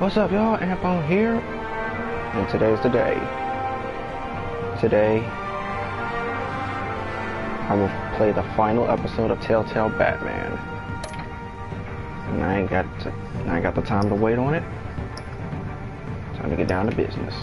What's up, y'all? Amp here, and today's the day. Today, I will play the final episode of Telltale Batman, and I ain't got the time to wait on it. Time to get down to business.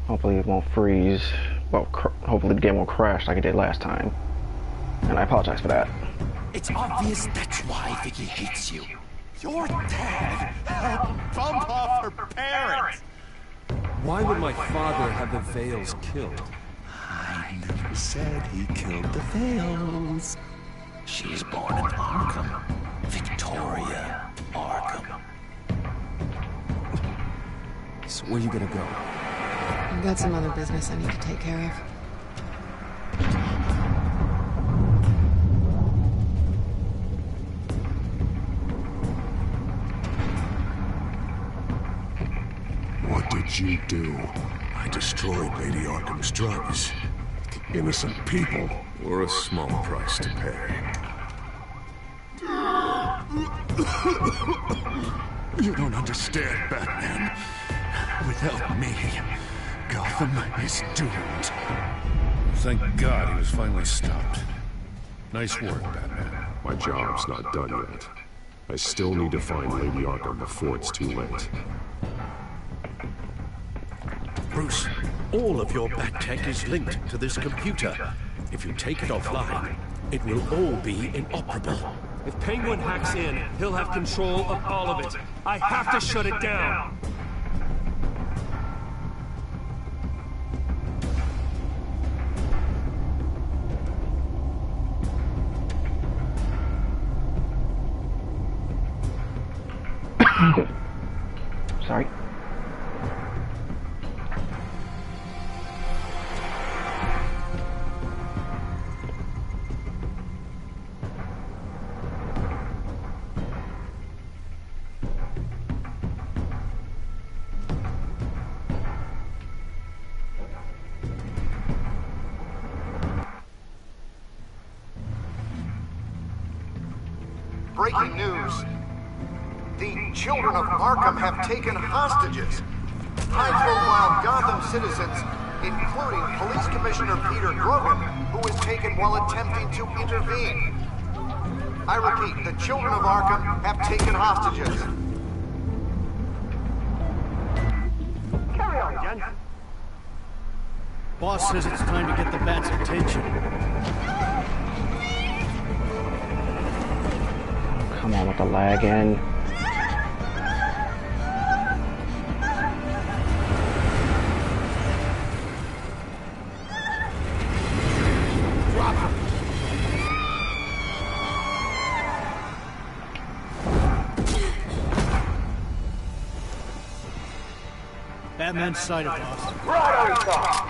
Hopefully it won't freeze. Well, hopefully the game won't crash like it did last time. And I apologize for that. It's obvious that's why Vicky hates you. Your dad helped bump off her parents. Why would my father have the Vales killed? I never said he killed the Vales. She was born in Arkham. Victoria Arkham. So where you gonna go? I've got some other business I need to take care of. What did you do? I destroyed Lady Arkham's drugs. Innocent people were a small price to pay. You don't understand, Batman. Without me, Gotham is doomed. Thank God he was finally stopped. Nice work, Batman. My job's not done yet. I still need to find Lady Arkham before it's too late. Bruce, all of your bat tech is linked to this computer. If you take it offline, it will all be inoperable. If Penguin hacks in, he'll have control of all of it. I have to shut it down. Sorry. Breaking news. The children of Arkham have taken hostages. High-profile Gotham citizens, including Police Commissioner Peter Grogan, who was taken while attempting to intervene. I repeat, the children of Arkham have taken hostages. Carry on, gents. Boss says it's time to get the bat's attention. Come on with the lag in. Batman's sighted, boss. Right on top.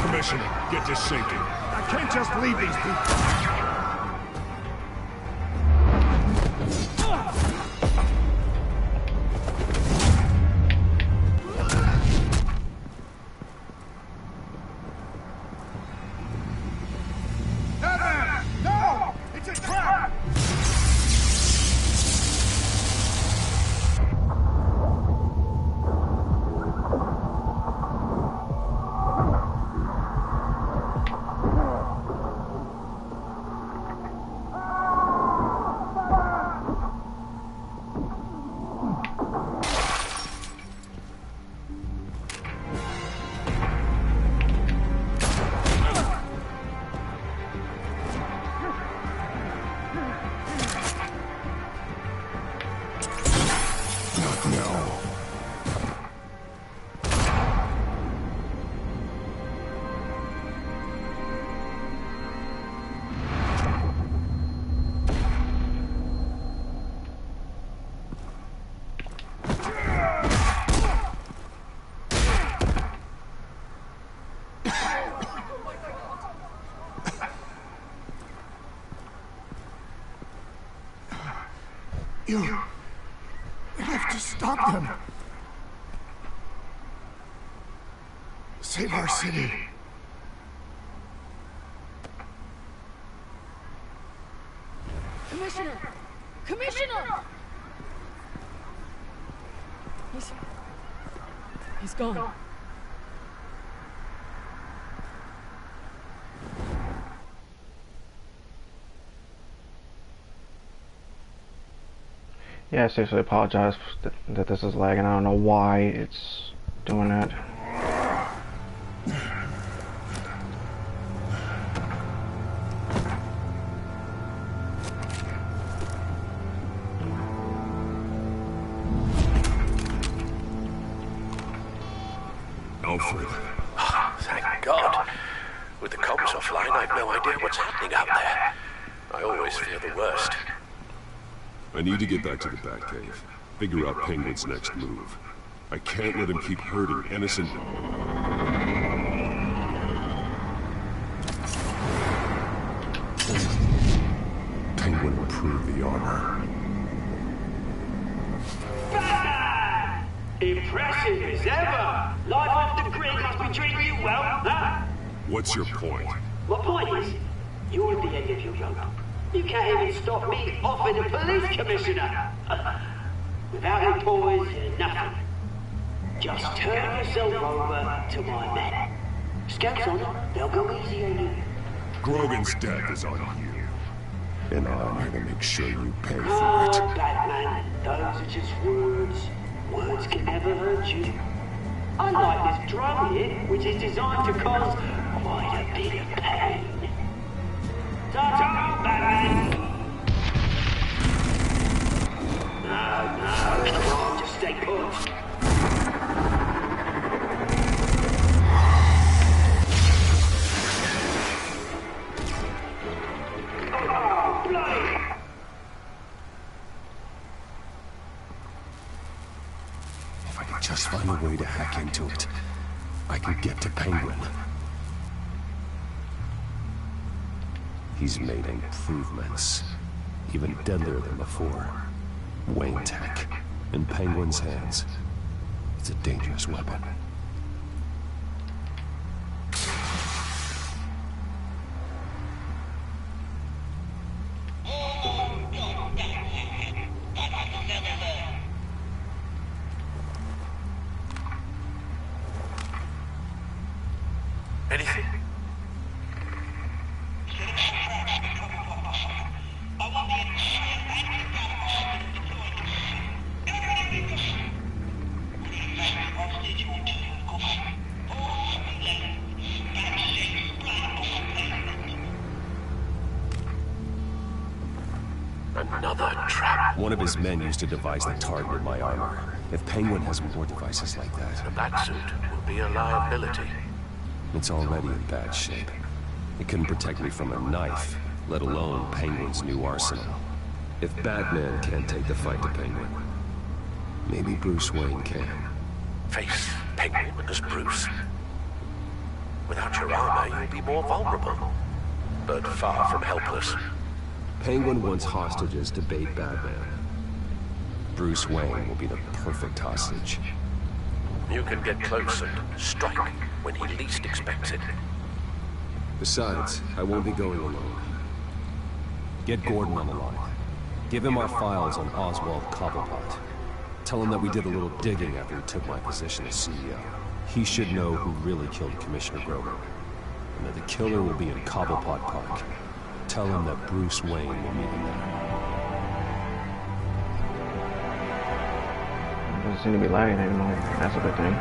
Commissioner, get this sinking. I can't just leave these people. You have to stop them. Save our city. Commissioner! Commissioner! He's gone. Yeah, I seriously apologize that this is lagging. I don't know why it's doing that. Alfred. Thank God. With the comms offline, I've no idea what's happening out there. I always fear the worst. I need to get back to the Batcave. Figure out Penguin's next move. I can't let him keep hurting innocent... Penguin improved the armor. Impressive as ever! Life off the grid must be treating you well, huh? What's your point? My point is, you're at the end of your rope. You can't even stop me offing the police commissioner. Without your poise, you're nothing. Just turn yourself over to my men. Scouts on it, they'll go easy on you. Grogan's death is on you. And I'm here to make sure you pay for Oh, it. Batman, those are just words. Words can never hurt you. Unlike this drum here, which is designed to cause quite a bit of pain. Ta-ta, Batman! No, come on, just stay put. Oh, bloody! If I can just find a way to hack into it, I can get to Penguin. He's made improvements, even deadlier than before. Wayne Tech, in Penguin's hands. It's a dangerous weapon. Anything? Another trap. One of his men used a device that targeted my armor. If Penguin has more devices like that, The Batsuit will be a liability. it's already in bad shape. It couldn't protect me from a knife, let alone Penguin's new arsenal. If Batman can't take the fight to Penguin, maybe Bruce Wayne can. Face Penguin as Bruce. Without your armor, you'd be more vulnerable, but far from helpless. Penguin wants hostages to bait Batman. Bruce Wayne will be the perfect hostage. You can get close and strike when he least expects it. Besides, I won't be going alone. Get Gordon on the line. Give him our files on Oswald Cobblepot. Tell him that we did a little digging after he took my position as CEO. He should know who really killed Commissioner Grogan, and that the killer will be in Cobblepot Park. Tell him that Bruce Wayne will meet him there. Doesn't seem to be lagging anymore. That's a good thing.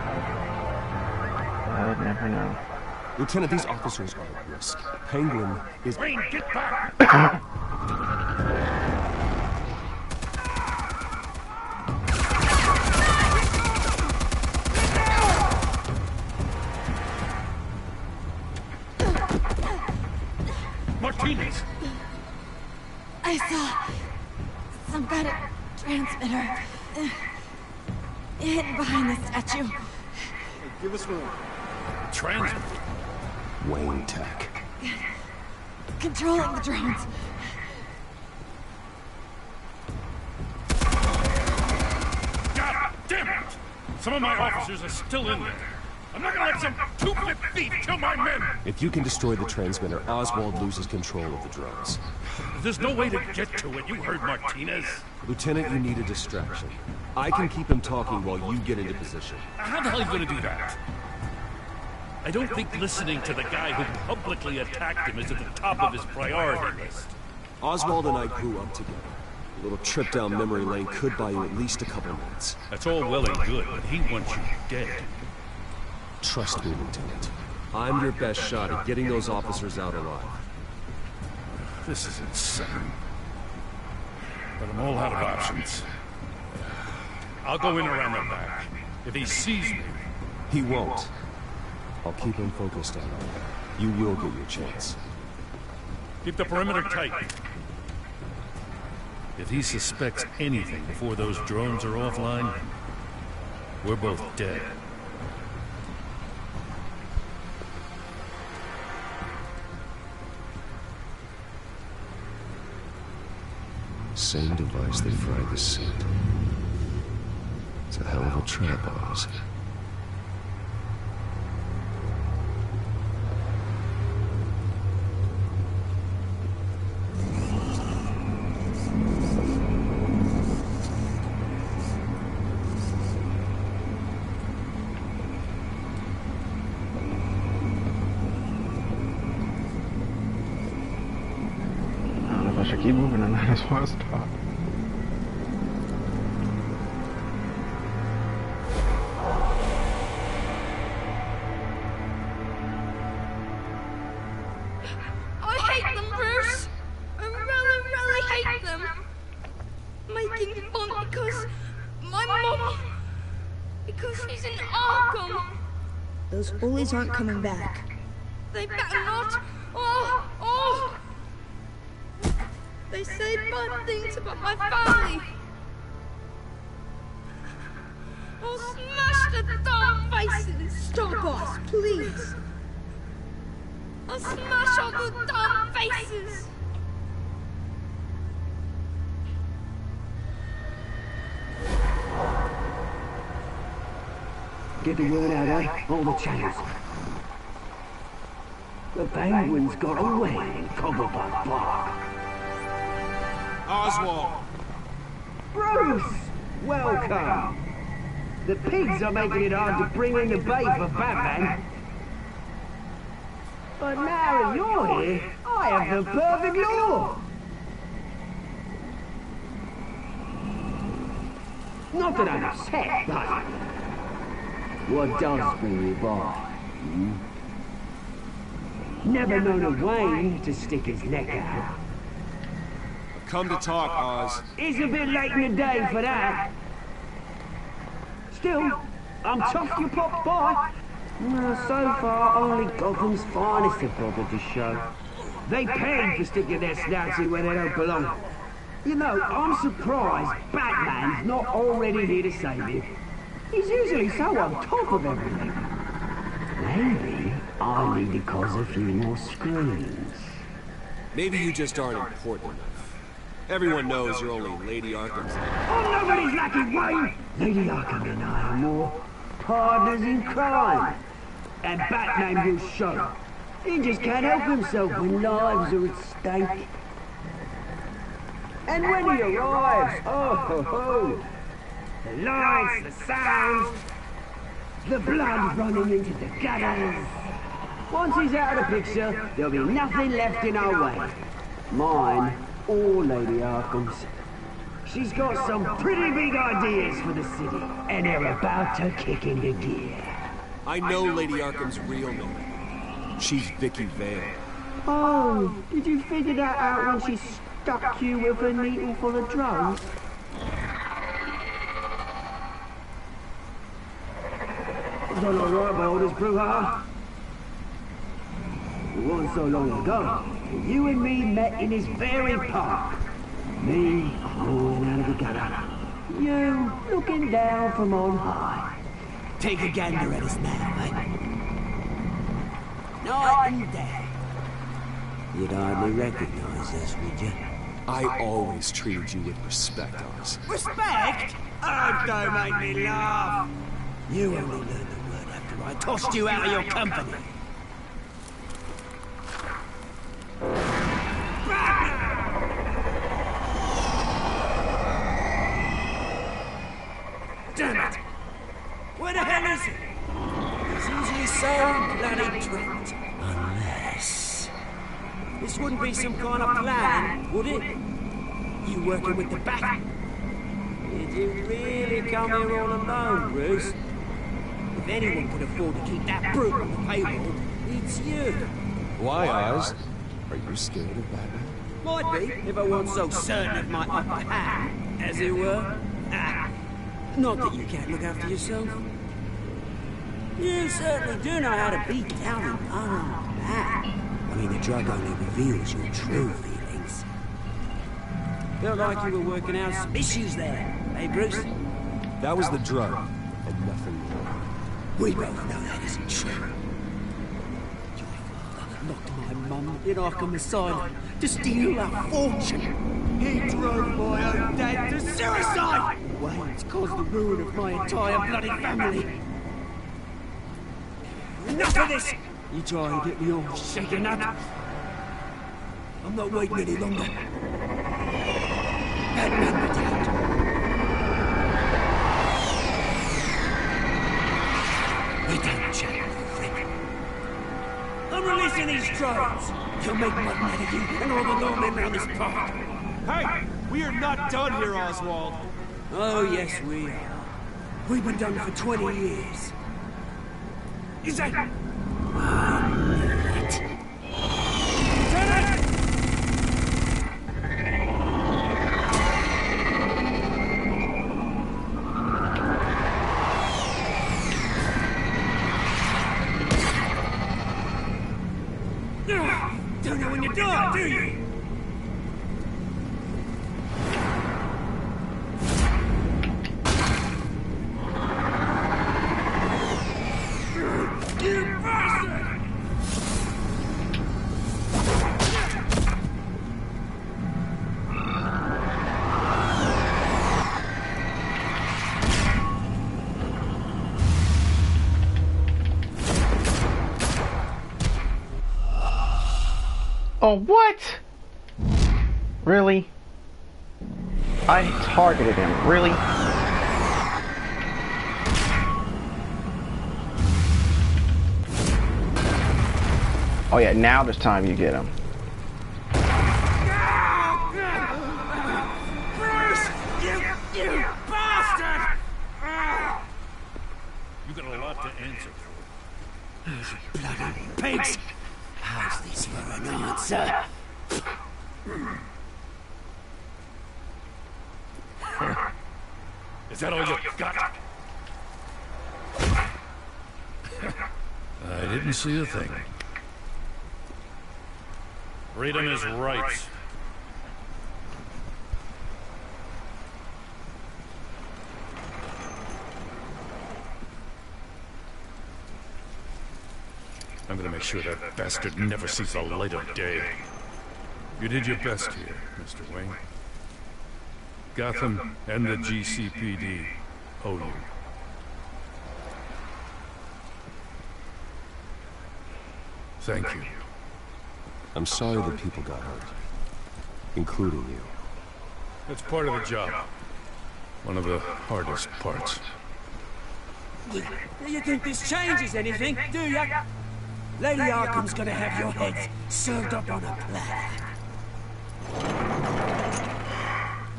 I'd never know. Lieutenant, these officers are at risk. Penguin is... Wayne, get back! Martinez! I saw some kind of transmitter hidden behind the statue. Give us room. Transfer. Wayne Tech. Controlling the drones. Some of my officers are still in there. I'm not gonna let some two-bit thief kill my men! If you can destroy the transmitter, Oswald loses control of the drones. There's no way to get to it. You heard Martinez. Lieutenant, you need a distraction. I can keep him talking while you get into position. How the hell are you gonna do that? I don't think listening to the guy who publicly attacked him is at the top of his priority list. Oswald and I grew up together. A little trip down memory lane could buy you at least a couple minutes. That's all well and good, but he wants you dead. Trust me, Lieutenant. I'm your best shot at getting those officers out alive. This is insane. But I'm all out of options. I'll go in around the back. If he sees me... He won't. I'll keep him focused on it. You will get your chance. Keep the perimeter tight. If he suspects anything before those drones are offline, we're both dead. Same device that fried the suit. It's a hell of a trap, Oz. I should keep moving and that's why I stop. I hate them, Bruce. I really hate them. Making fun because my mom, because she's in Arkham. Those bullies aren't coming back. They better not. Oh. They say bad things about my family. I'll smash the dumb faces. Stop us, please. I'll smash all the dumb faces. Get the word out, eh? All the channels. The Penguin's got away in Cobblepot Park. Oswald! Bruce! Welcome! The pigs are making it hard to bring in the bait for Batman. But now that you're here, I have the perfect lure! Not that I'm upset, but... what does bring you by? Never known a Wayne to stick his neck out. Come to talk, Oz. It's a bit late in the day for that. Still, I'm chuffed you popped by. Well, so far, only Gotham's finest have bothered to show. They paid for sticking their snouts in where they don't belong. You know, I'm surprised Batman's not already here to save you. He's usually so on top of everything. Maybe I need to cause a few more screams. Maybe you just aren't important enough. Everyone knows you're only Lady Arkham's. Oh, nobody's lucky, Wayne! Lady Arkham and I are more partners in crime. And Batman will show. He just can't help himself when lives are at stake. And when he arrives, oh ho ho! The lights, the sounds, the blood running into the gutters. Once he's out of the picture, there'll be nothing left in our way. Mine or Lady Arkham's. She's got some pretty big ideas for the city, and they're about to kick into gear. I know Lady Arkham's real name. She's Vicky Vale. Oh, did you figure that out when she stuck you with a needle full of drugs? Done all right by all this brouhaha. It wasn't so long ago. You and me met in this very park. Me crawling out of the gutter. You looking down from on high. Take a gander at us now, eh? Night and day. You'd hardly recognize us, would you? I always treated you with respect, Oz. Respect? Oh, don't make me laugh. You only learned the word after I tossed you out of your company. Damn it! Where the hell is he? He's usually so bloody trapped. Unless... This wouldn't be some kind of plan, would it? You working with the Bat? Did you really come here all alone, Bruce? If anyone could afford to keep that brute on the payroll, it's you. Why, Oz? Are you scared of Batman? Might be, if I weren't so certain of my upper hand, as it were. Not that you can't look after yourself. You certainly do know how to beat down an unarmed man. I mean, the drug only reveals your true feelings. Felt like you were working out some issues there, eh, Bruce? That was the drug, and nothing more. We both know that isn't true. Your father locked my mum in Arkham Asylum to steal a fortune. He drove my own dad to suicide! Wayne's caused the ruin of my entire bloody family. Enough of this! You try to get me all shaken up. I'm not waiting any longer. Batman returned. We don't chat, you freak. I'm releasing these drones. You'll make mutton out of you and all the lawmen around this park. Hey! We are not done here, Oswald! Oh, yes, we are. We've been done for 20 years. Is that... I knew it. Lieutenant! Don't know when you die, do you? Oh, what? Really? I targeted him. Really? Oh yeah, now this time you get him. Bruce! You bastard! You got a lot to answer for. Those bloody pigs! How's this for an answer? Is that all you got? I didn't see a thing. Read him his rights. I'm gonna make sure that bastard never sees the light of day. You did your best here, Mr. Wayne. Gotham and the GCPD owe you. Thank you. I'm sorry that people got hurt, including you. It's part of the job. One of the hardest parts. Do you think this changes anything, do you? Lady Arkham's gonna have your heads served up on a platter.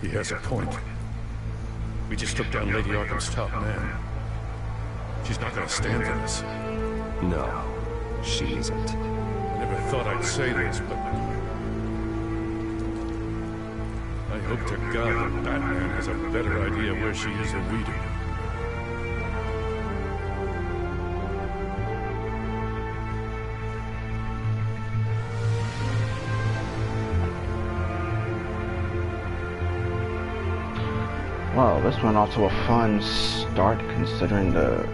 He has a point. We just took down Lady Arkham's top man. She's not gonna stand for this. No, she isn't. I never thought I'd say this, but... I hope to God that Batman has a better idea where she is than we do. Well, this went off to a fun start considering the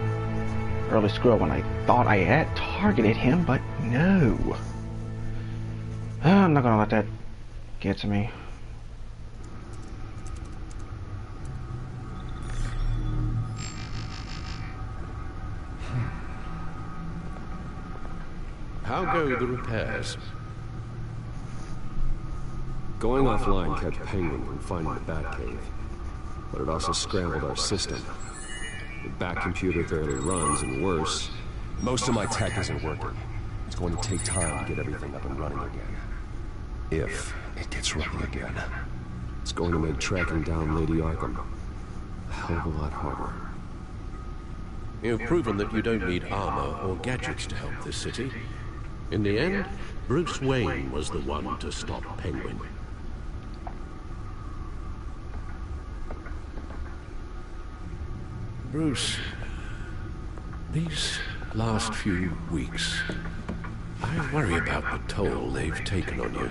early screw up when I thought I had targeted him, but no. I'm not gonna let that get to me. how go the repairs? Going offline kept Penguin from finding the Batcave, but it also scrambled our system. The Bat computer barely runs, and worse, most of my tech isn't working. It's going to take time to get everything up and running again. If it gets running again. It's going to make tracking down Lady Arkham a hell of a lot harder. You've proven that you don't need armor or gadgets to help this city. In the end, Bruce Wayne was the one to stop Penguin. Bruce, these last few weeks, I worry about the toll they've taken on you.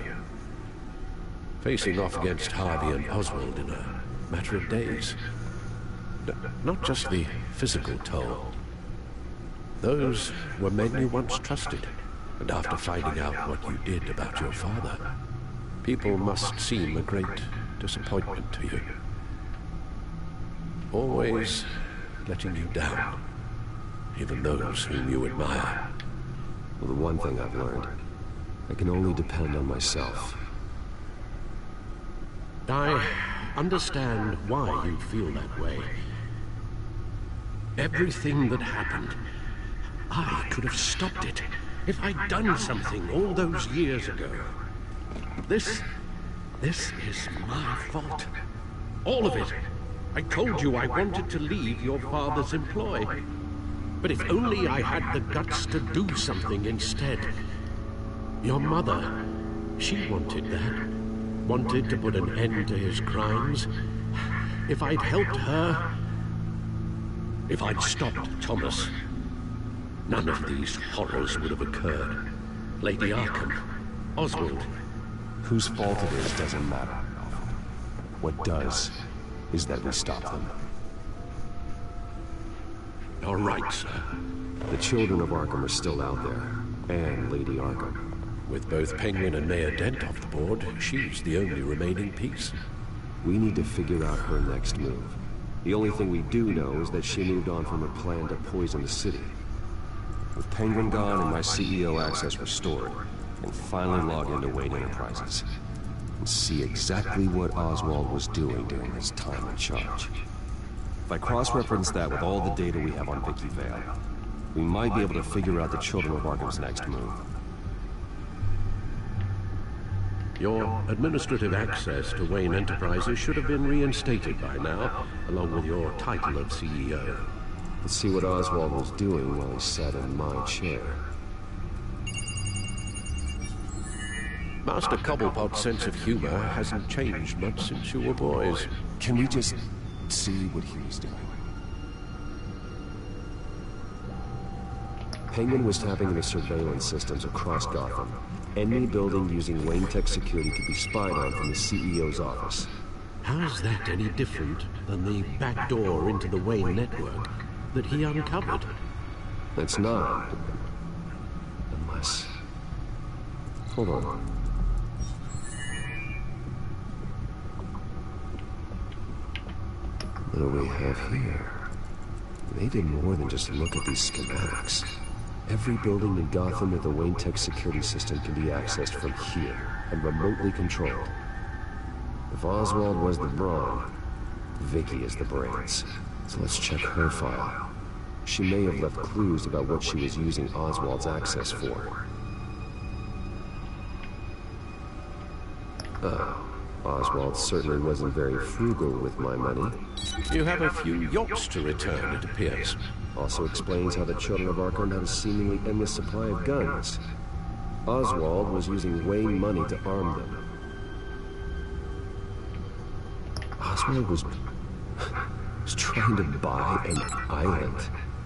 Facing off against Harvey and Oswald in a matter of days. Not just the physical toll. Those were men you once trusted, and after finding out what you did about your father, people must seem a great disappointment to you. Always letting you down, even those whom you admire. Well, the one thing I've learned, I can only depend on myself. I understand why you feel that way. Everything that happened, I could have stopped it if I'd done something all those years ago. This is my fault. All of it. I told you I wanted to leave your father's employ. But if only I had the guts to do something instead. Your mother, she wanted that. Wanted to put an end to his crimes. If I'd helped her, if I'd stopped Thomas, none of these horrors would have occurred. Lady Arkham, Oswald. Whose fault it is doesn't matter. What does is that we stop them. All right, sir. The children of Arkham are still out there, and Lady Arkham. With both Penguin and Mayor Dent off the board, she's the only remaining piece. We need to figure out her next move. The only thing we do know is that she moved on from her plan to poison the city. With Penguin gone and my CEO access restored, I can finally log into Wayne Enterprises and see exactly what Oswald was doing during his time in charge. If I cross-reference that with all the data we have on Vicky Vale, we might be able to figure out the Children of Arkham's next move. Your administrative access to Wayne Enterprises should have been reinstated by now, along with your title of CEO. Let's see what Oswald was doing while he sat in my chair. Master Cobblepot's sense of humor hasn't changed much since you were boys. Can we just see what he was doing? Penguin was tapping into surveillance systems across Gotham. Any building using Wayne Tech security could be spied on from the CEO's office. How is that any different than the back door into the Wayne network that he uncovered? It's not. Unless... Hold on. What do we have here? They did more than just look at these schematics. Every building in Gotham with a Wayne Tech security system can be accessed from here and remotely controlled. If Oswald was the brawn, Vicky is the brains. So let's check her file. She may have left clues about what she was using Oswald's access for. Oswald certainly wasn't very frugal with my money. You have a few yachts to return, it appears. Also explains how the Children of Arkham had a seemingly endless supply of guns. Oswald was using Wayne money to arm them. Oswald was trying to buy an island.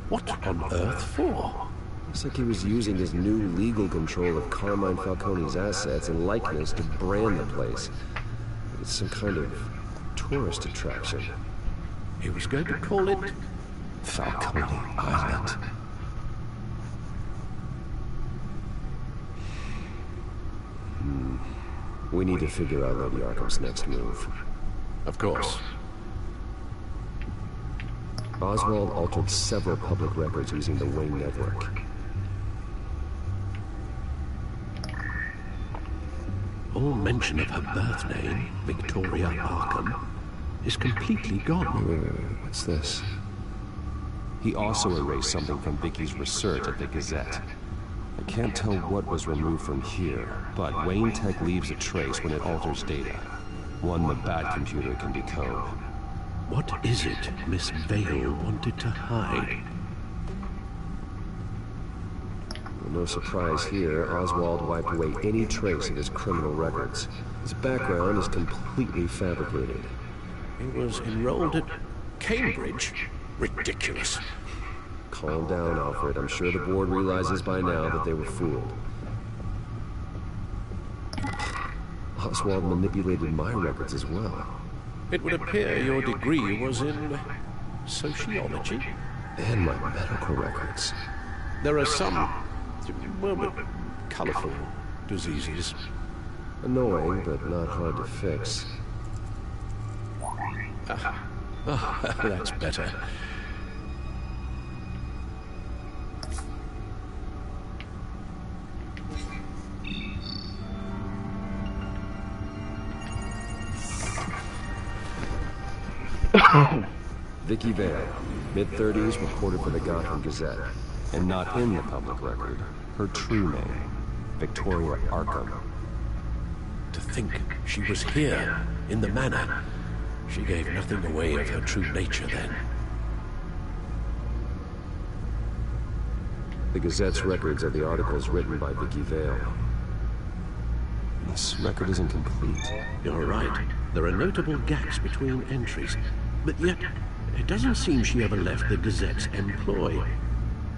What on earth for? Looks like he was using his new legal control of Carmine Falcone's assets and likeness to brand the place. It's some kind of tourist attraction. He was going to call it Falcone Island. We need to figure out Lady Arkham's next move. Of course. Oswald altered several public records using the Wayne network. All mention of her birth name, Victoria Arkham, is completely gone. What's this? He also erased something from Vicky's research at the Gazette. I can't tell what was removed from here, but Wayne Tech leaves a trace when it alters data. One the Bat computer can decode. What is it Miss Vale wanted to hide? Well, no surprise here, Oswald wiped away any trace of his criminal records. His background is completely fabricated. He was enrolled at Cambridge? Ridiculous. Calm down, Alfred. I'm sure the board realizes by now that they were fooled. Oswald manipulated my records as well. It would appear your degree was in sociology. And my medical records. There are some, well, colorful diseases. Annoying, but not hard to fix. That's better. Vicky Vale, mid-30s, reported for the Gotham Gazette. And not in the public record, her true name, Victoria Arkham. To think she was here, in the manor. She gave nothing away of her true nature then. The Gazette's records are the articles written by Vicky Vale. This record isn't complete. You're right. There are notable gaps between entries. But yet, it doesn't seem she ever left the Gazette's employ.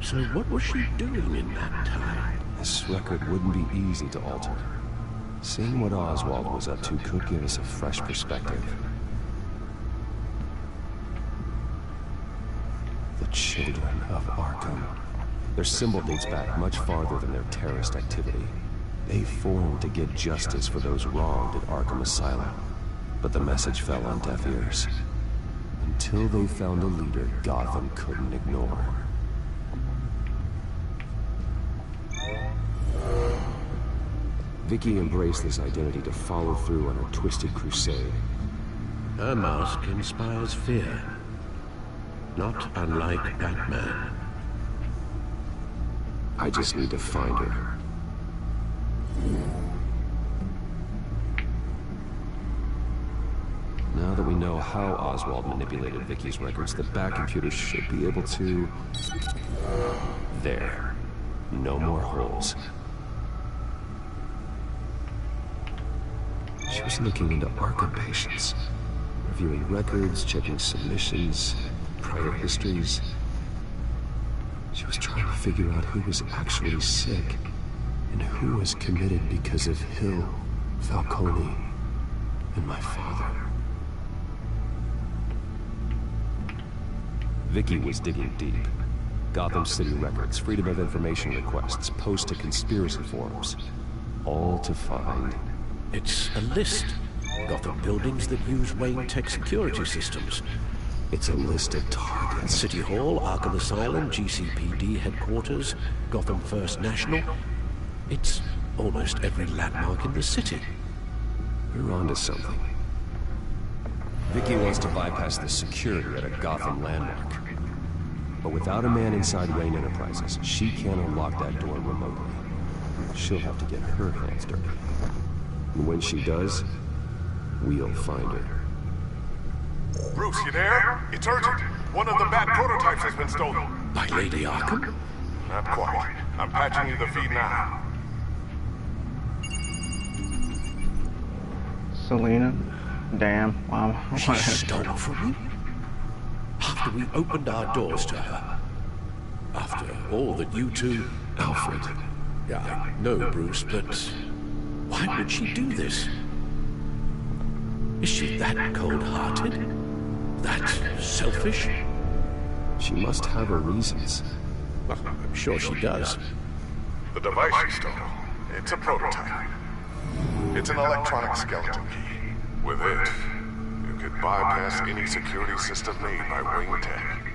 So what was she doing in that time? This record wouldn't be easy to alter. Seeing what Oswald was up to could give us a fresh perspective. The Children of Arkham. Their symbol dates back much farther than their terrorist activity. They formed to get justice for those wronged at Arkham Asylum. But the message fell on deaf ears. Until they found a leader Gotham couldn't ignore. Vicky embraced this identity to follow through on her twisted crusade. Her mask inspires fear. Not unlike Batman. I just need to find her. Now that we know how Oswald manipulated Vicky's records, the Bat computer should be able to... There. No more holes. She was looking into Arkham patients, reviewing records, checking submissions, prior histories. She was trying to figure out who was actually sick, and who was committed because of Hill, Falcone, and my father. Vicky was digging deep. Gotham City records, Freedom of Information requests, posts to conspiracy forums. All to find... It's a list. Gotham buildings that use Wayne Tech security systems. It's a list of targets. City Hall, Arkham Asylum, GCPD headquarters, Gotham First National. It's almost every landmark in the city. We're onto something. Vicky wants to bypass the security at a Gotham landmark. But without a man inside Wayne Enterprises, she can't unlock that door remotely. She'll have to get her hands dirty. And when she does, we'll find her. Bruce, you there? It's urgent. One of the Bat prototypes has been stolen. By Lady Arkham? Not quite. I'm patching you the feed now. Selena? Damn. She stole from you? After we opened our doors to her? After all that you two... Alfred. Yeah, I know, Bruce, but... why would she do this? Is she that cold-hearted? That selfish? She must have her reasons. Well, I'm sure she does. The device she stole, it's a prototype. It's an electronic skeleton key. With it, you could bypass any security system made by Wayne Tech.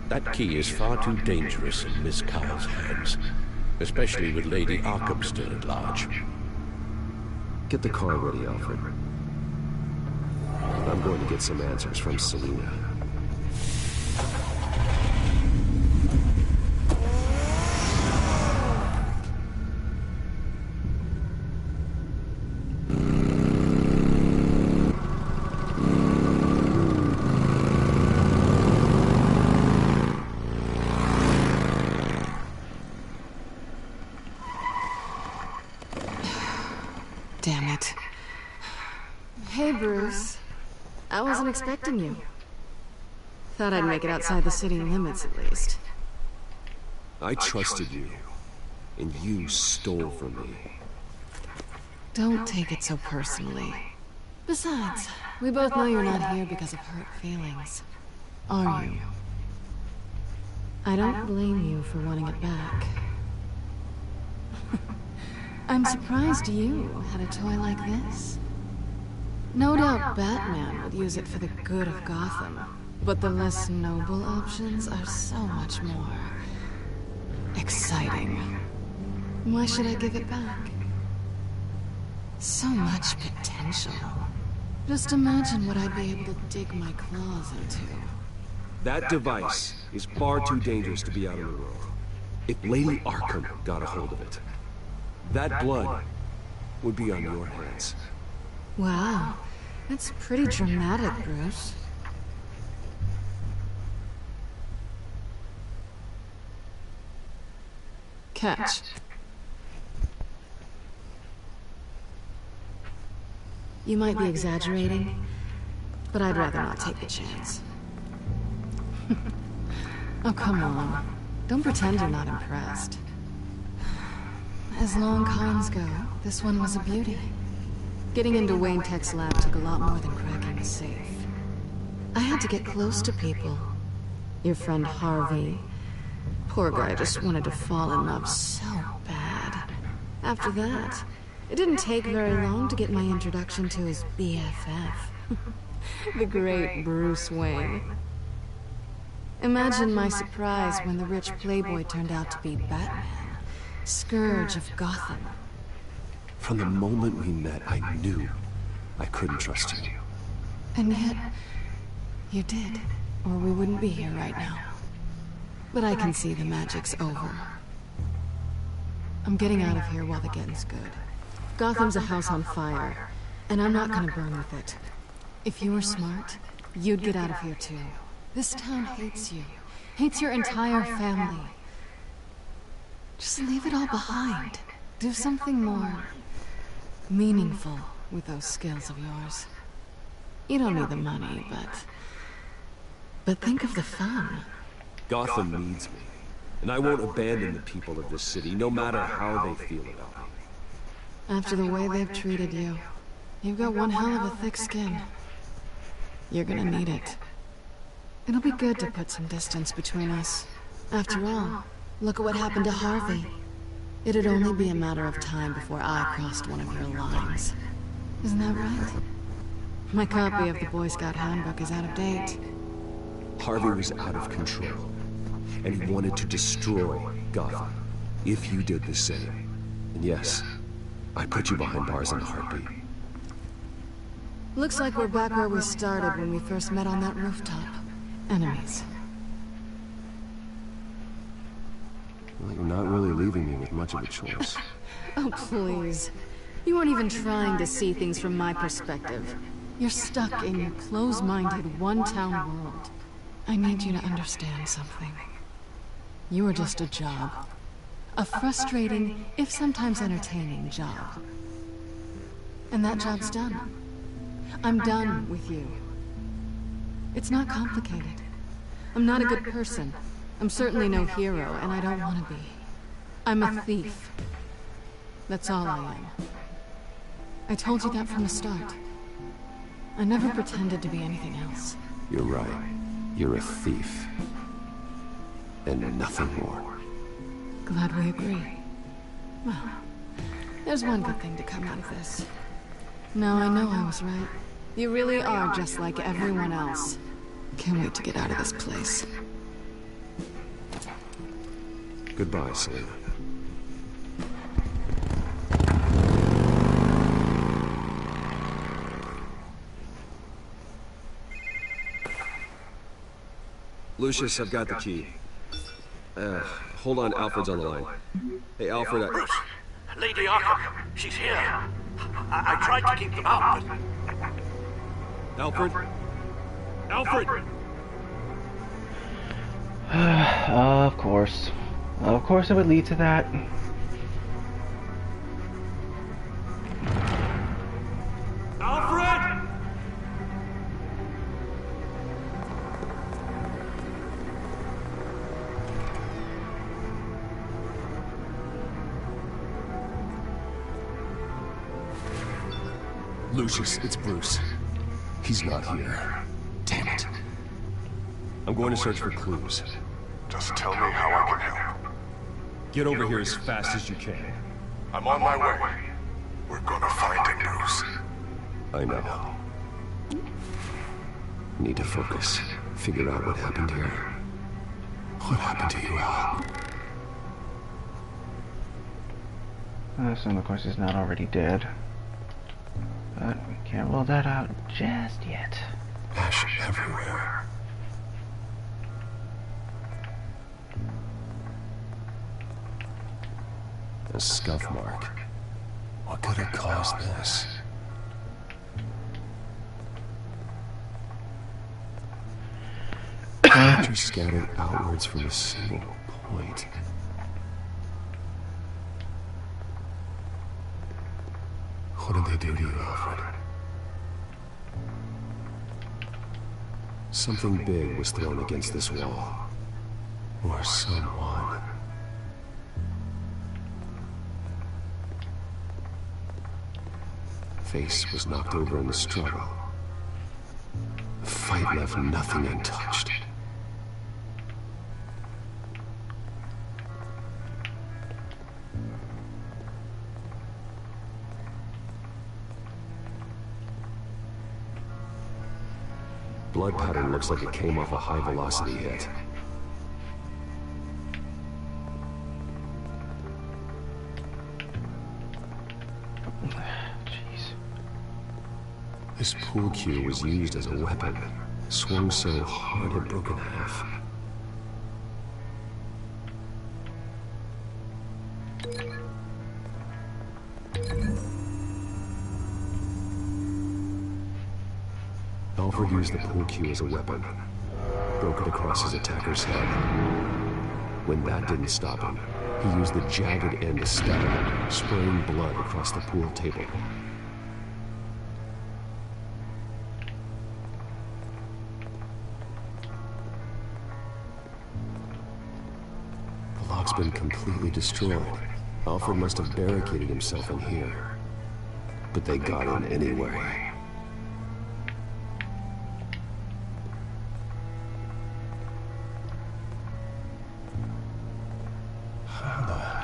That key is far too dangerous in Miss Kyle's hands, especially with Lady Arkham still at large. Get the car ready, Alfred. I'm going to get some answers from Selina. Damn it. Hey, Bruce. I wasn't expecting you. Thought I'd make it outside the city limits, at least. I trusted you, and you stole from me. Don't take it so personally. Besides, we both know you're not here because of hurt feelings. Are you? I don't blame you for wanting it back. I'm surprised you had a toy like this. No doubt Batman would use it for the good of Gotham, but the less noble options are so much more exciting. Why should I give it back? So much potential. Just imagine what I'd be able to dig my claws into. That device is far too dangerous to be out in the world. If Lady Arkham got a hold of it, that blood would be on your hands. Wow, that's pretty dramatic, Bruce. Catch. You might be exaggerating, but I'd rather not take the chance. Oh, come on. Don't pretend you're not impressed. As long cons go, this one was a beauty. Getting into Wayne Tech's lab took a lot more than cracking the safe. I had to get close to people. Your friend Harvey. Poor guy just wanted to fall in love so bad. After that, it didn't take very long to get my introduction to his BFF. The great Bruce Wayne. Imagine my surprise when the rich playboy turned out to be Batman. Scourge of Gotham. From the moment we met, I knew I couldn't trust you. And yet, you did, or we wouldn't be here right now. But I can see the magic's over. I'm getting out of here while the getting's good. Gotham's a house on fire, and I'm not gonna burn with it. If you were smart, you'd get out of here too. This town hates you. Hates your entire family. Just leave it all behind. Do something more meaningful with those skills of yours. You don't need the money, but think of the fun. Gotham needs me, and I won't abandon the people of this city, no matter how they feel about me. After the way they've treated you, you've got one hell of a thick skin. You're gonna need it. It'll be good to put some distance between us. After all, look at what happened to Harvey. It'd only be a matter of time before I crossed one of your lines. Isn't that right? My copy of the Boy Scout Handbook is out of date. Harvey was out of control, and he wanted to destroy Gotham. If you did the same, and yes, I'd put you behind bars in a heartbeat. Looks like we're back where we started when we first met on that rooftop. Enemies. Well, you're not really leaving me with much of a choice. Oh, please. You weren't even trying to see things from my perspective. You're stuck in your close-minded, one-town world. I need you to understand something. You are just a job. A frustrating, if sometimes entertaining, job. And that job's done. I'm done with you. It's not complicated. I'm not a good person. I'm certainly no hero, and I don't want to be. I'm a thief. That's all I am. I told you that from the start. I never pretended to be anything else. You're right. You're a thief. And nothing more. Glad we agree. Well, there's one good thing to come out of this. Now I know I was right. You really are just like everyone else. Can't wait to get out of this place. Goodbye, Selina. Lucius, I've got the key. Hold on, Alfred's on the line. Hey, Alfred, Bruce! Lady Arkham, she's here. I tried to keep them out, but... Alfred? Alfred! Of course. Of course it would lead to that. Alfred! Lucius, it's Bruce. He's not here. Damn it. I'm going to search for clues. Just tell me how I can help. Get over here as fast as you can. I'm on my way. We're gonna find him, Bruce. I know. Need to focus. Figure out what happened here. What happened to you, Al? I assume, of course, he's not already dead. But we can't rule that out just yet. Ash everywhere. A scuff mark. What could have caused this? Just scattered outwards from a single point. What did they do to you, Alfred? Something big was thrown against this wall. Or someone. Face was knocked over in the struggle. The fight left nothing untouched. Blood pattern looks like it came off a high-velocity hit. Jeez. This pool cue was used as a weapon. Swung so hard it broke in half. Alfred used the pool cue as a weapon. Broke it across his attacker's head. When that didn't stop him, he used the jagged end to stab him, spraying blood across the pool table. The lock's been completely destroyed. Alfred must have barricaded himself in here. But they got in anyway.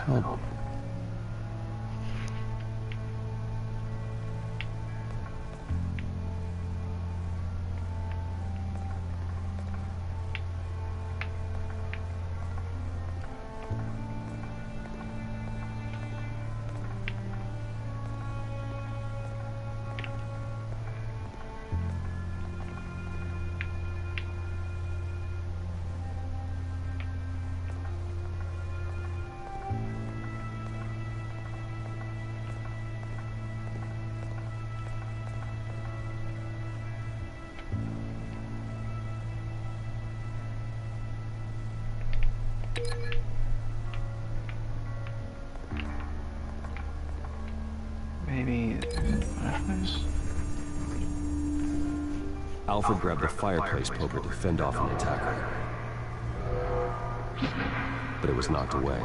Oh. Maybe... Alfred grabbed the fireplace poker to fend off an attacker. But it was knocked away.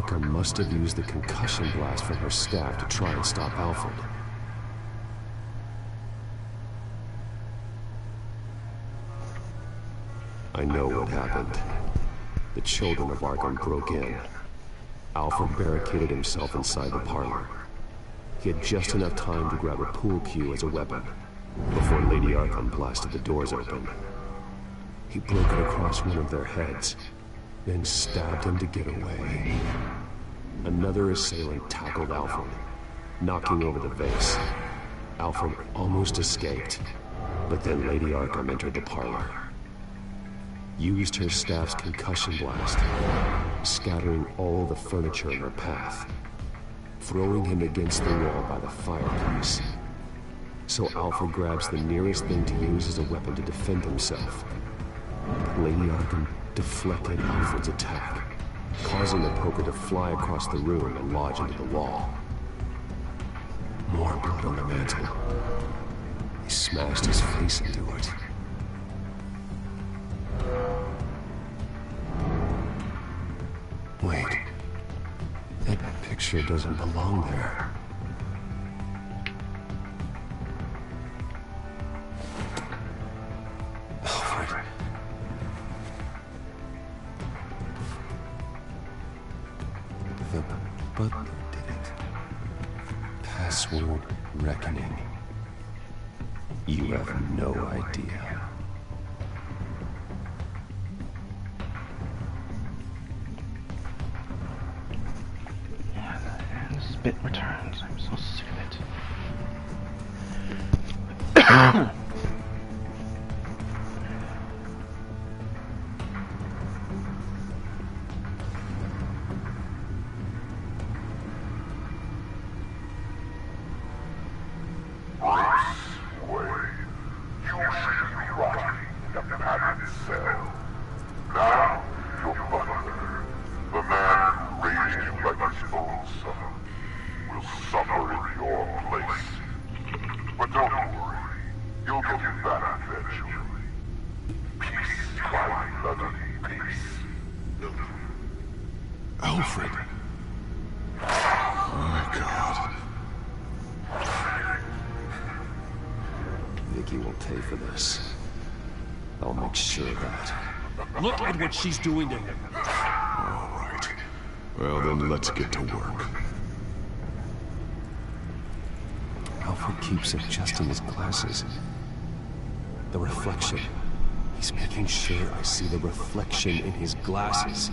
Arkham must have used the concussion blast from her staff to try and stop Alfred. I know what happened. The children of Arkham broke in. Alfred barricaded himself inside the parlor. He had just enough time to grab a pool cue as a weapon before Lady Arkham blasted the doors open. He broke it across one of their heads, then stabbed him to get away. Another assailant tackled Alfred, knocking over the vase. Alfred almost escaped, but then Lady Arkham entered the parlor. Used her staff's concussion blast, scattering all the furniture in her path, throwing him against the wall by the fireplace. So Alfred grabs the nearest thing to use as a weapon to defend himself. Lady Arkham deflected Alfred's attack, causing the poker to fly across the room and lodge into the wall. More blood on the mantle. He smashed his face into it. Wait. That picture doesn't belong there. Alfred. The butler did it. Password reckoning. You have no idea. Bit returns. I'm so sick of it. Alfred. My God. Vicky will pay for this. I'll make sure of that. Look at what she's doing to him. All right. Well, then let's get to work. Alfred keeps adjusting his glasses. The reflection. He's making sure I see the reflection in his glasses.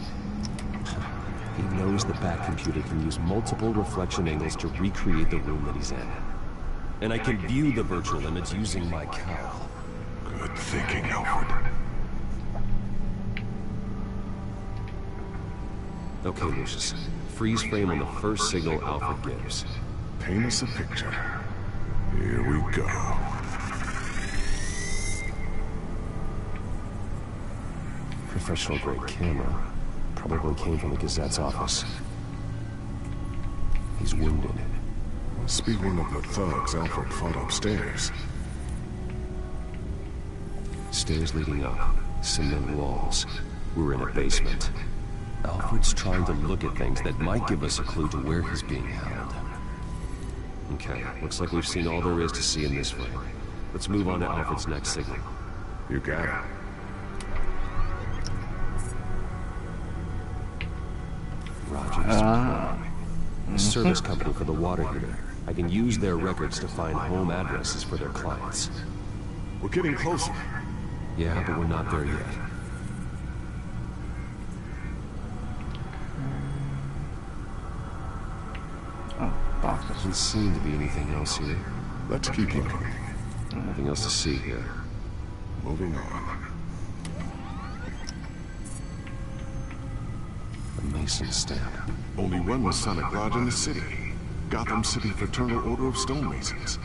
He knows the Bat computer can use multiple reflection angles to recreate the room that he's in. And I can view the virtual image using my cowl. Good thinking, Alfred. Okay, Lucius. Freeze frame on the first signal Alfred gives. Paint us a picture. Here we go. Professional-grade camera. Probably came from the Gazette's office. He's wounded. Speaking of the thugs Alfred fought upstairs. Stairs leading up. Cement walls. We're in a basement. Alfred's trying to look at things that might give us a clue to where he's being held. Okay, looks like we've seen all there is to see in this frame. Let's move on to Alfred's next signal. You got it. Rogers. The service company for the water heater. I can use their records to find home addresses for their clients. We're getting closer. Yeah, but we're not there yet. Oh, boxes. Doesn't seem to be anything else here. Let's keep looking. Nothing else to see here. Moving on. A Mason stamp. Only one Masonic lodge in the city. Gotham City Fraternal Order of Stonemasons.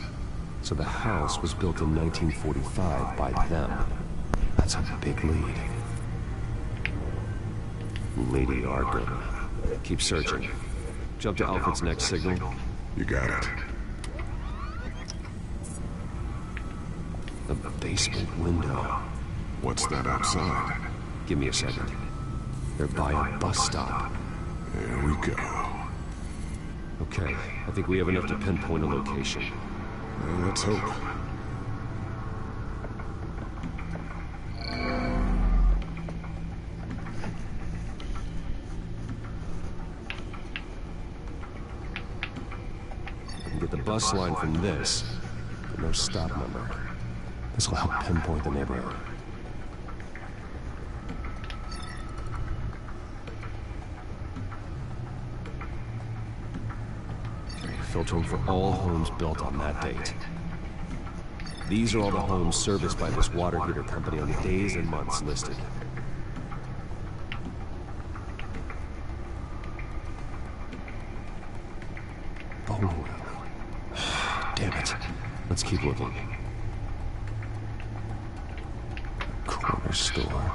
So the house was built in 1945 by them. That's a big lead. Lady Arkham. Keep searching. Jump to Alfred's next signal. You got it. The basement window. What's that outside? Give me a second. They're by a bus stop. There we go. Okay, I think we have enough to pinpoint a location. Well, let's hope. We can get the bus line from this, but no stop number. This will help pinpoint the neighborhood. Filtering for all homes built on that date. These are all the homes serviced by this water heater company on the days and months listed. Oh, damn it. Let's keep looking. Corner store.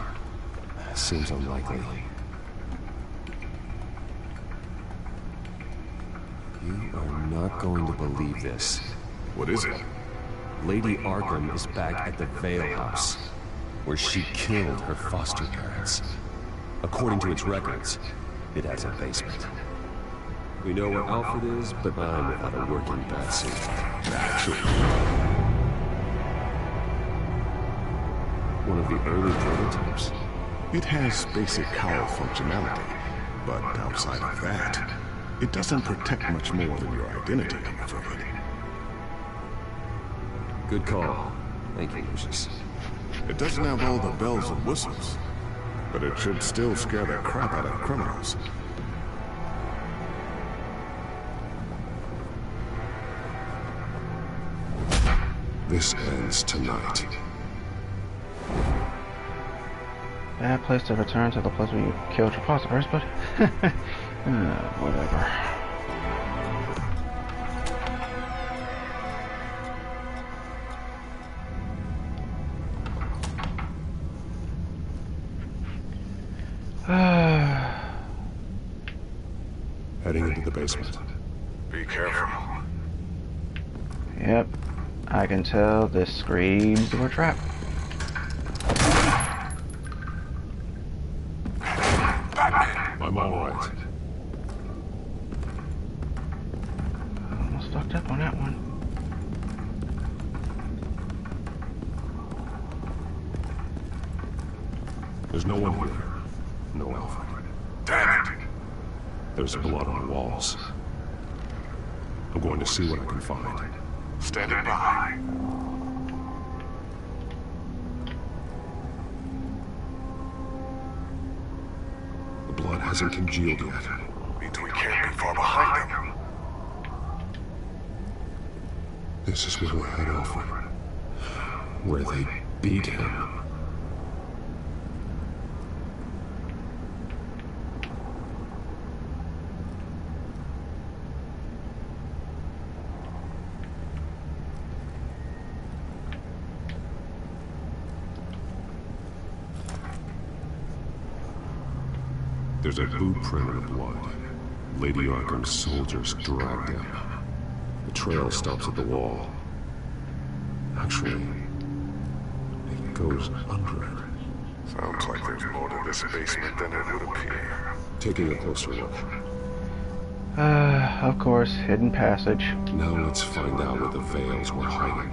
Seems unlikely. You are not going to believe this. What is it? Lady Arkham is back at the Vale House, where she killed her foster parents. According to its records, it has a basement. We know where Alfred is, but I'm without a working batsuit. One of the early prototypes. It has basic cowl functionality, but outside of that, it doesn't protect much more than your identity, I'm afraid. Good call. Thank you, Lucius. It doesn't have all the bells and whistles, but it should still scare the crap out of criminals. This ends tonight. Bad place to return to the place where you killed your foster parents, but whatever. Heading into the basement. Be careful. Yep, I can tell this screams of a trap. I'm alright. Almost fucked up on that one. There's no one here. No Alfred. Damn it! There's blood on the walls. I'm going to see what I can find. Standing by. The blood hasn't congealed yet. Means we can't be far behind them. This is where we had Alfred. Where they beat him. There's a boot print in the blood. Lady Arkham's soldiers dragged him. The trail stops at the wall. Actually, it goes under it. Sounds like there's more to this basement than it would appear. Taking a closer look. Of course, hidden passage. Now let's find out where the Veils were hiding.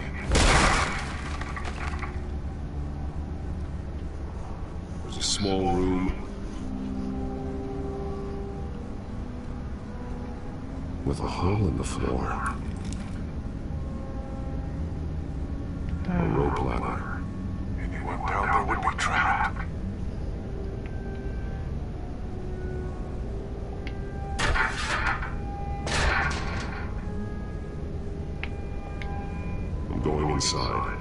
There's a small room with a hole in the floor. A rope ladder. Anyone down there would be trapped. I'm going inside.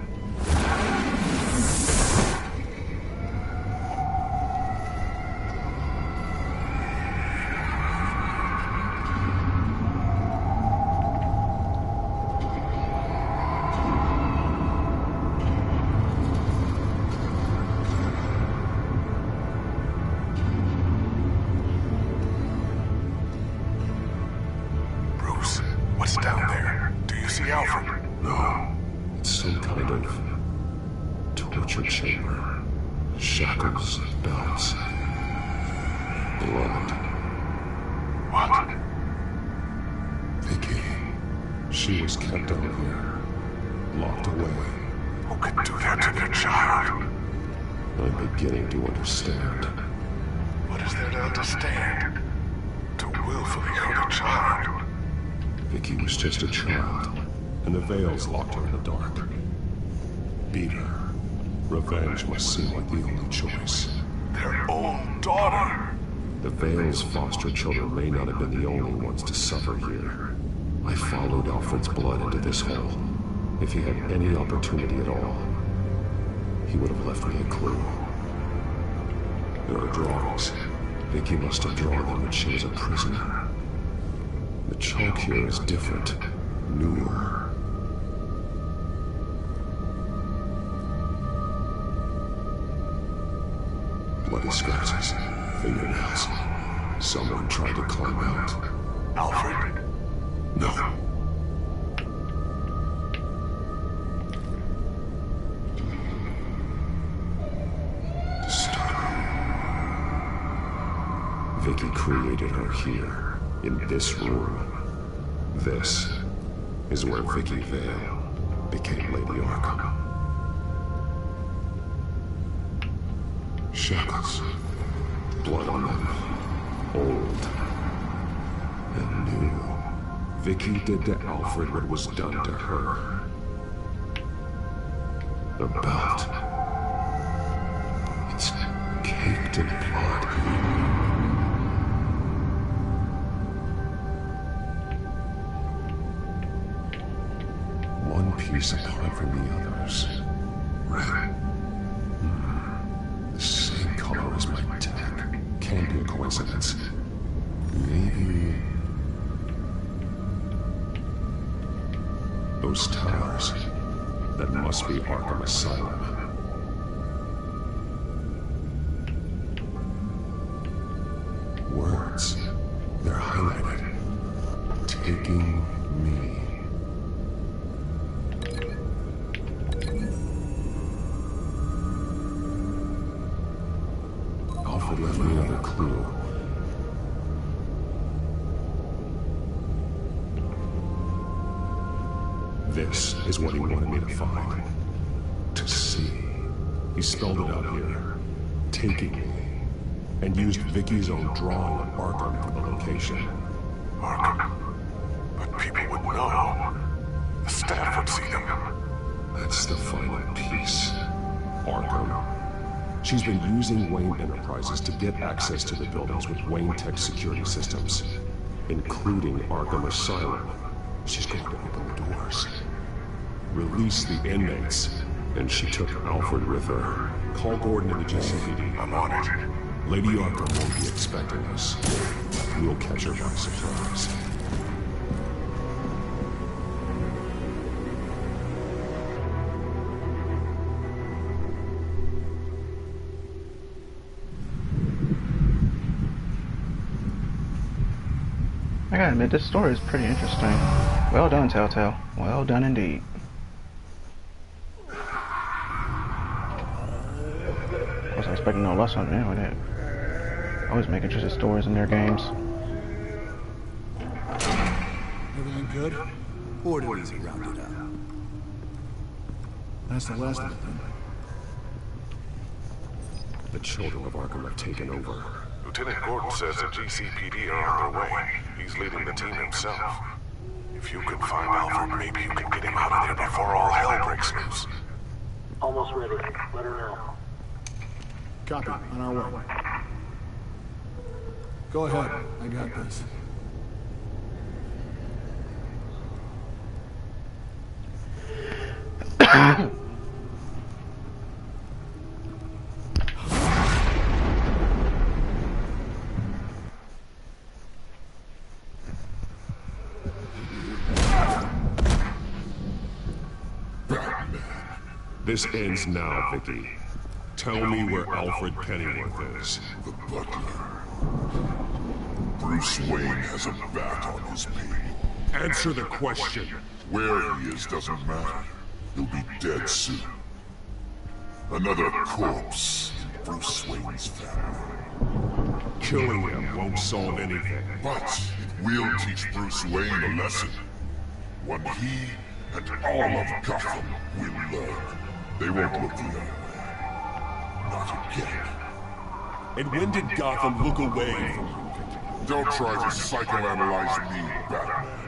What's down there? Do you see Alfred? No. It's some kind of torture chamber. Shackles, belts, blood. What? Vicky. She was kept out here. Locked away. Who could do that to their child? I'm beginning to understand. What is there to understand? To willfully hurt a child? Vicky was just a child, and the Veils locked her in the dark. Beat her. Revenge must seem like the only choice. Their own daughter! The Veils' foster children may not have been the only ones to suffer here. I followed Alfred's blood into this hole. If he had any opportunity at all, he would have left me a clue. There are drawings. Vicky must have drawn them when she was a prisoner. The chalk here is different, newer. Bloody scratches, fingernails. Someone tried to climb out. Alfred? No. Vicky created her here, in this room. This is where Vicky Vale became Lady Arkham. Shackles. Blood on them. Old. And new. Vicky did to Alfred what was done to her. The belt. It's caked in blood. One piece apart from the others. Red. The same color as my tech. Can't be a coincidence. Maybe... those towers. That must be Arkham Asylum. Words. They're highlighted. Taking me. Alfred left me another clue. This is what he wanted me to find. To see. He spelled it out here. Taking me. And used Vicky's own drawing of Arkham for the location. Arkham? But people would know. The staff would see them. That's the final piece. Arkham. She's been using Wayne Enterprises to get access to the buildings with Wayne Tech security systems, including Arkham Asylum. She's going to open the doors, release the inmates, and she took Alfred with her. Call Gordon in the GCPD. I'm on it. Lady Arkham won't be expecting us. We'll catch her by surprise. I gotta admit, this story is pretty interesting. Well done, Telltale. Well done indeed. Of course, I expect no less on them with it. Always make interesting stories in their games. Everything good? Orderlies are rounded up. That's the last of it then. The children of Arkham have taken over. Lieutenant Gordon says the GCPD are on their way. He's leading the team himself. If you can find Alfred, maybe you can get him out of there before all hell breaks loose. Almost ready. Let her know. Copy. On our way. Go ahead. I got this. This ends now, Vicky. Tell me where Alfred Pennyworth is. The butler. Bruce Wayne has a bat on his people. Answer the question. Where he is doesn't matter. He'll be dead soon. Another corpse in Bruce Wayne's family. Killing him won't solve anything. But it will teach Bruce Wayne a lesson. One he and all of Gotham will learn. They won't look the other way. Not again. And when did Gotham look away from you? Don't try to psychoanalyze me, Batman.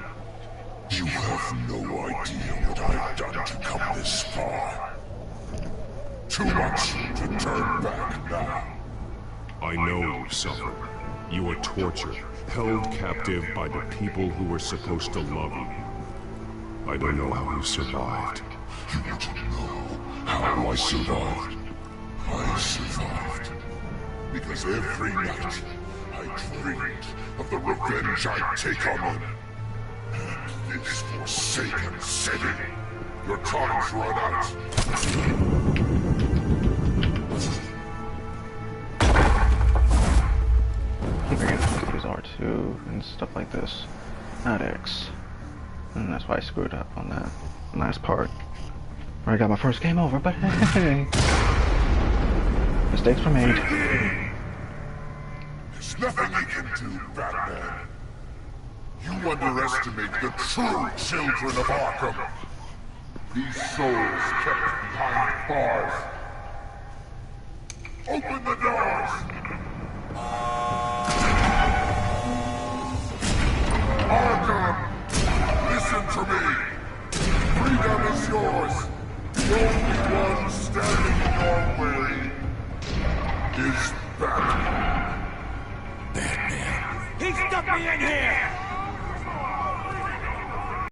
You have no idea what I've done to come this far. Too much to turn back now. I know you suffered. You were tortured, held captive by the people who were supposed to love you. I don't know how you survived. You want to know how I survived? I survived because every night I dreamed of the revenge I'd take on them. And this forsaken city. Your time's run out. Keep forgetting to use R2 and stuff like this, not X. And that's why I screwed up on that last part. Where I got my first game over, but hey. Mistakes were made. There's nothing you can do, Batman. You underestimate the true children of Arkham. These souls kept behind bars. Open the doors! Arkham! Listen to me! Freedom is yours! The only one standing in your way is Batman. He stuck me in here!